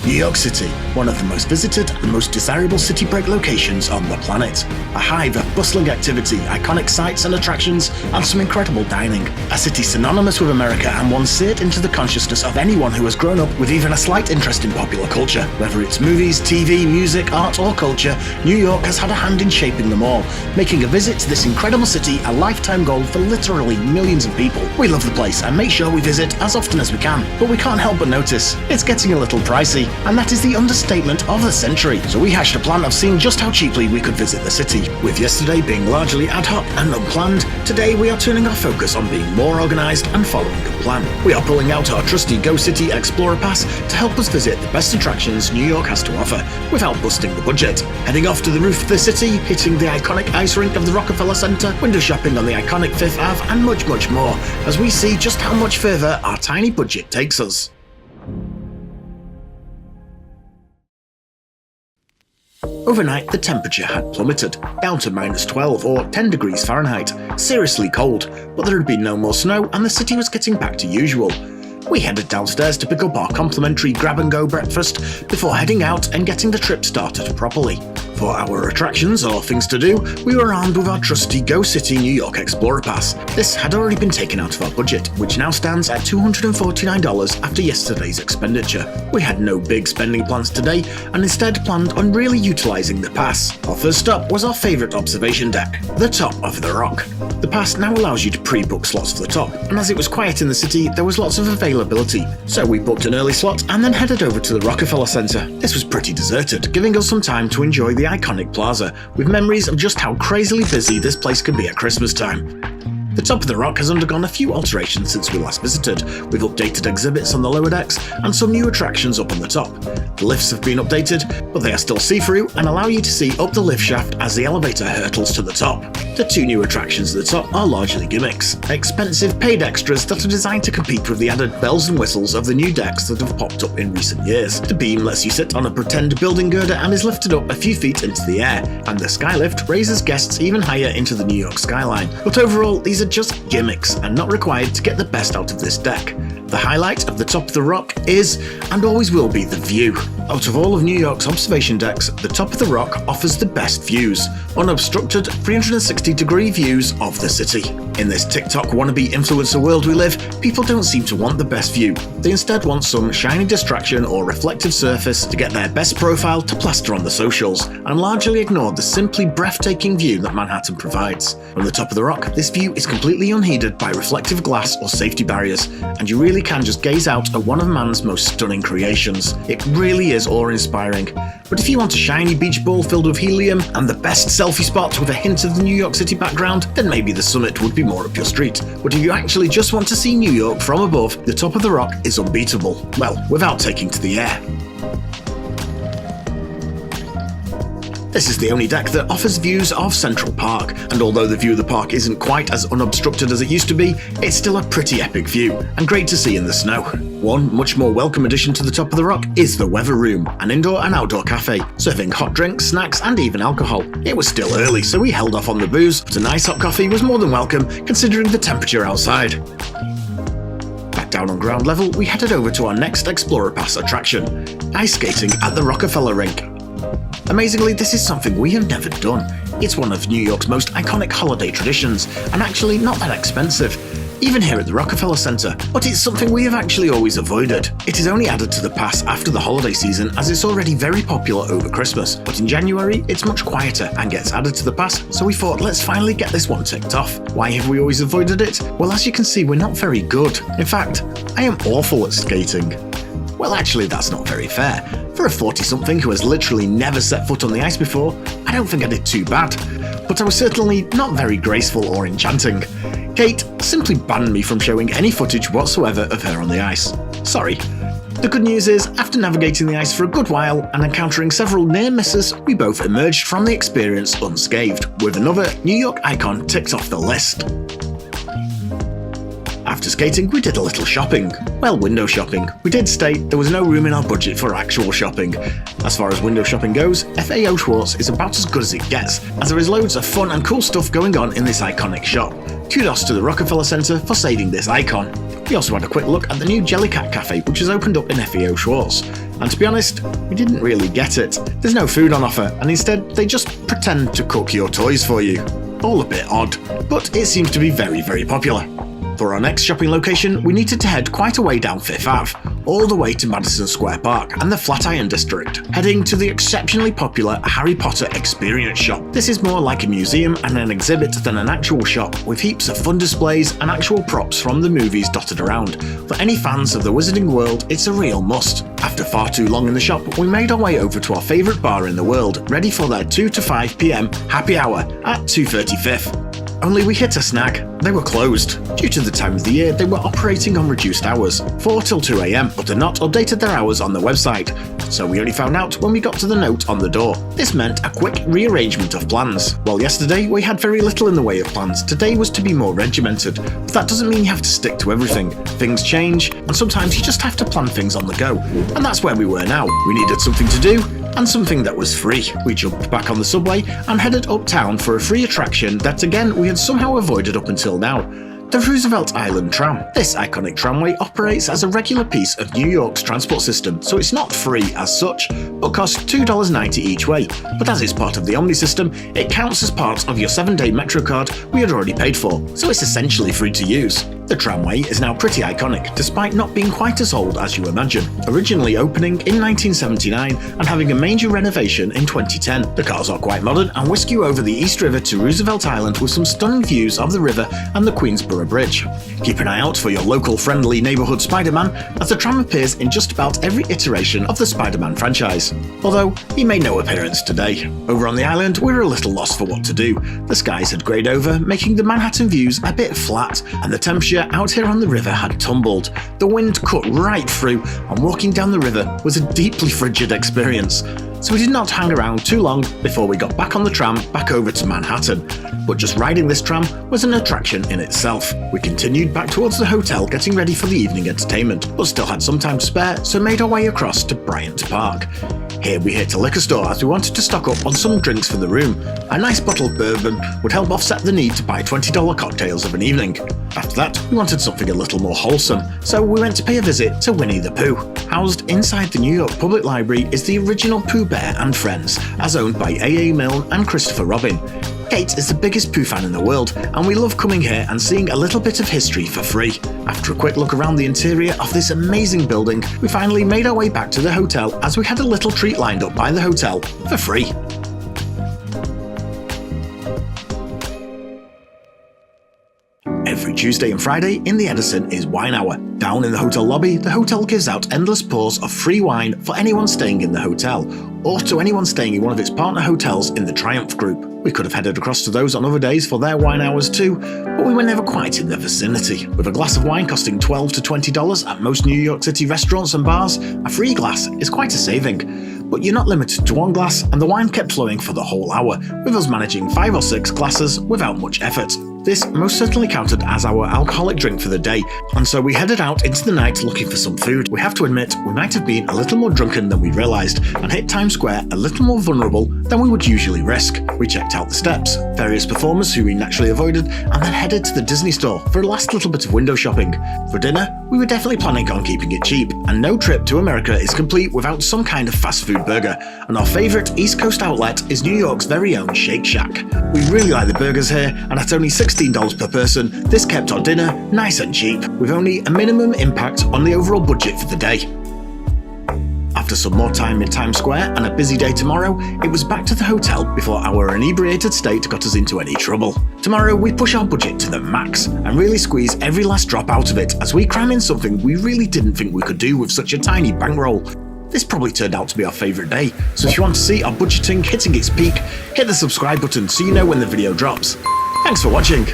New York City, one of the most visited and most desirable city break locations on the planet. A hive of bustling activity, iconic sights and attractions, and some incredible dining. A city synonymous with America and one seared into the consciousness of anyone who has grown up with even a slight interest in popular culture. Whether it's movies, TV, music, art or culture, New York has had a hand in shaping them all, making a visit to this incredible city a lifetime goal for literally millions of people. We love the place and make sure we visit as often as we can, but we can't help but notice it's getting a little pricey, and that is the understatement of the century. So we hatched a plan of seeing just how cheaply we could visit the city. With yesterday being largely ad hoc and unplanned, today we are turning our focus on being more organised and following a plan. We are pulling out our trusty Go City Explorer Pass to help us visit the best attractions New York has to offer without busting the budget. Heading off to the roof of the city, hitting the iconic ice rink of the Rockefeller Center, window shopping on the iconic Fifth Ave, and much, much more, as we see just how much further our tiny budget takes us. Overnight, the temperature had plummeted, down to -12 or 10 degrees Fahrenheit. Seriously cold, but there had been no more snow and the city was getting back to usual. We headed downstairs to pick up our complimentary grab-and-go breakfast before heading out and getting the trip started properly. For our attractions or things to do, we were armed with our trusty Go City New York Explorer Pass. This had already been taken out of our budget, which now stands at $249 after yesterday's expenditure. We had no big spending plans today and instead planned on really utilising the pass. Our first stop was our favourite observation deck, the top of the rock. The pass now allows you to pre-book slots for the top, and as it was quiet in the city, there was lots of availability. So we booked an early slot and then headed over to the Rockefeller Center. This was pretty deserted, giving us some time to enjoy the iconic plaza, with memories of just how crazily busy this place can be at Christmas time. The top of the rock has undergone a few alterations since we last visited, with updated exhibits on the lower decks and some new attractions up on the top. The lifts have been updated, but they are still see-through and allow you to see up the lift shaft as the elevator hurtles to the top. The two new attractions at the top are largely gimmicks, expensive paid extras that are designed to compete with the added bells and whistles of the new decks that have popped up in recent years. The beam lets you sit on a pretend building girder and is lifted up a few feet into the air, and the skylift raises guests even higher into the New York skyline. But overall, these are just gimmicks and not required to get the best out of this deck. The highlight of the top of the rock is, and always will be, the view. Out of all of New York's observation decks, the top of the rock offers the best views, unobstructed 360-degree views of the city. In this TikTok wannabe influencer world we live, people don't seem to want the best view. They instead want some shiny distraction or reflective surface to get their best profile to plaster on the socials, and largely ignore the simply breathtaking view that Manhattan provides. From the top of the rock, this view is completely unheeded by reflective glass or safety barriers, and you really can just gaze out at one of man's most stunning creations. It really is awe-inspiring. But if you want a shiny beach ball filled with helium and the best selfie spot with a hint of the New York City background, then maybe the summit would be more up your street. But if you actually just want to see New York from above, the top of the rock is unbeatable. Well, without taking to the air. This is the only deck that offers views of Central Park, and although the view of the park isn't quite as unobstructed as it used to be, it's still a pretty epic view, and great to see in the snow. One much more welcome addition to the top of the rock is the Weather Room, an indoor and outdoor cafe, serving hot drinks, snacks and even alcohol. It was still early, so we held off on the booze, but a nice hot coffee was more than welcome considering the temperature outside. Back down on ground level, we headed over to our next Explorer Pass attraction, ice skating at the Rockefeller Rink. Amazingly, this is something we have never done. It's one of New York's most iconic holiday traditions, and actually not that expensive, even here at the Rockefeller Center, but it's something we have actually always avoided. It is only added to the pass after the holiday season, as it's already very popular over Christmas, but in January it's much quieter and gets added to the pass, so we thought let's finally get this one ticked off. Why have we always avoided it? Well, as you can see, we're not very good. In fact, I am awful at skating. Well, actually, that's not very fair. For a 40-something who has literally never set foot on the ice before, I don't think I did too bad. But I was certainly not very graceful or enchanting. Kate simply banned me from showing any footage whatsoever of her on the ice. Sorry. The good news is, after navigating the ice for a good while and encountering several near misses, we both emerged from the experience unscathed, with another New York icon ticked off the list. After skating, we did a little shopping. Well, window shopping. We did state there was no room in our budget for actual shopping. As far as window shopping goes, FAO Schwartz is about as good as it gets, as there is loads of fun and cool stuff going on in this iconic shop. Kudos to the Rockefeller Center for saving this icon. We also had a quick look at the new Jellycat Cafe, which has opened up in FEO Schwartz. And to be honest, we didn't really get it. There's no food on offer, and instead they just pretend to cook your toys for you. All a bit odd, but it seems to be very, very popular. For our next shopping location, we needed to head quite a way down Fifth Ave, all the way to Madison Square Park and the Flatiron District, heading to the exceptionally popular Harry Potter Experience Shop. This is more like a museum and an exhibit than an actual shop, with heaps of fun displays and actual props from the movies dotted around. For any fans of the Wizarding World, it's a real must. After far too long in the shop, we made our way over to our favourite bar in the world, ready for their 2 to 5 PM happy hour at 235th. Only we hit a snag. They were closed. Due to the time of the year, they were operating on reduced hours, 4 till 2 AM, but had not updated their hours on their website, so we only found out when we got to the note on the door. This meant a quick rearrangement of plans. While yesterday we had very little in the way of plans, today was to be more regimented, but that doesn't mean you have to stick to everything. Things change, and sometimes you just have to plan things on the go, and that's where we were now. We needed something to do, and something that was free. We jumped back on the subway and headed uptown for a free attraction that again we had somehow avoided up until now. The Roosevelt Island Tram. This iconic tramway operates as a regular piece of New York's transport system, so it's not free as such, but costs $2.90 each way. But as it's part of the Omni system, it counts as part of your 7-day Metro card we had already paid for, so it's essentially free to use. The tramway is now pretty iconic, despite not being quite as old as you imagine. Originally opening in 1979 and having a major renovation in 2010, the cars are quite modern and whisk you over the East River to Roosevelt Island with some stunning views of the river and the Queensboro Bridge. Keep an eye out for your local friendly neighbourhood Spider-Man, as the tram appears in just about every iteration of the Spider-Man franchise, although he made no appearance today. Over on the island, we were a little lost for what to do. The skies had greyed over, making the Manhattan views a bit flat, and the temperature out here on the river had tumbled. The wind cut right through, and walking down the river was a deeply frigid experience. So we did not hang around too long before we got back on the tram back over to Manhattan. But just riding this tram was an attraction in itself. We continued back towards the hotel getting ready for the evening entertainment, but still had some time to spare, so made our way across to Bryant Park. Here we hit a liquor store as we wanted to stock up on some drinks for the room. A nice bottle of bourbon would help offset the need to buy $20 cocktails of an evening. After that, we wanted something a little more wholesome, so we went to pay a visit to Winnie the Pooh. Housed inside the New York Public Library is the original Pooh Bear and Friends, as owned by A.A. Milne and Christopher Robin. Kate is the biggest Pooh fan in the world, and we love coming here and seeing a little bit of history for free. After a quick look around the interior of this amazing building, we finally made our way back to the hotel as we had a little treat lined up by the hotel for free. Every Tuesday and Friday in the Edison is Wine Hour. Down in the hotel lobby, the hotel gives out endless pours of free wine for anyone staying in the hotel, or to anyone staying in one of its partner hotels in the Triumph Group. We could have headed across to those on other days for their wine hours too, but we were never quite in the vicinity. With a glass of wine costing $12 to $20 at most New York City restaurants and bars, a free glass is quite a saving. But you're not limited to one glass, and the wine kept flowing for the whole hour, with us managing 5 or 6 glasses without much effort. This most certainly counted as our alcoholic drink for the day, and so we headed out into the night looking for some food. We have to admit, we might have been a little more drunken than we realised, and hit Times Square a little more vulnerable than we would usually risk. We checked out the steps, various performers who we naturally avoided, and then headed to the Disney store for a last little bit of window shopping. For dinner, we were definitely planning on keeping it cheap, and no trip to America is complete without some kind of fast food burger, and our favourite East Coast outlet is New York's very own Shake Shack. We really like the burgers here, and at only $16 per person, this kept our dinner nice and cheap, with only a minimum impact on the overall budget for the day. After some more time in Times Square and a busy day tomorrow, it was back to the hotel before our inebriated state got us into any trouble. Tomorrow we push our budget to the max and really squeeze every last drop out of it as we cram in something we really didn't think we could do with such a tiny bankroll. This probably turned out to be our favourite day, so if you want to see our budgeting hitting its peak, hit the subscribe button so you know when the video drops. Thanks for watching.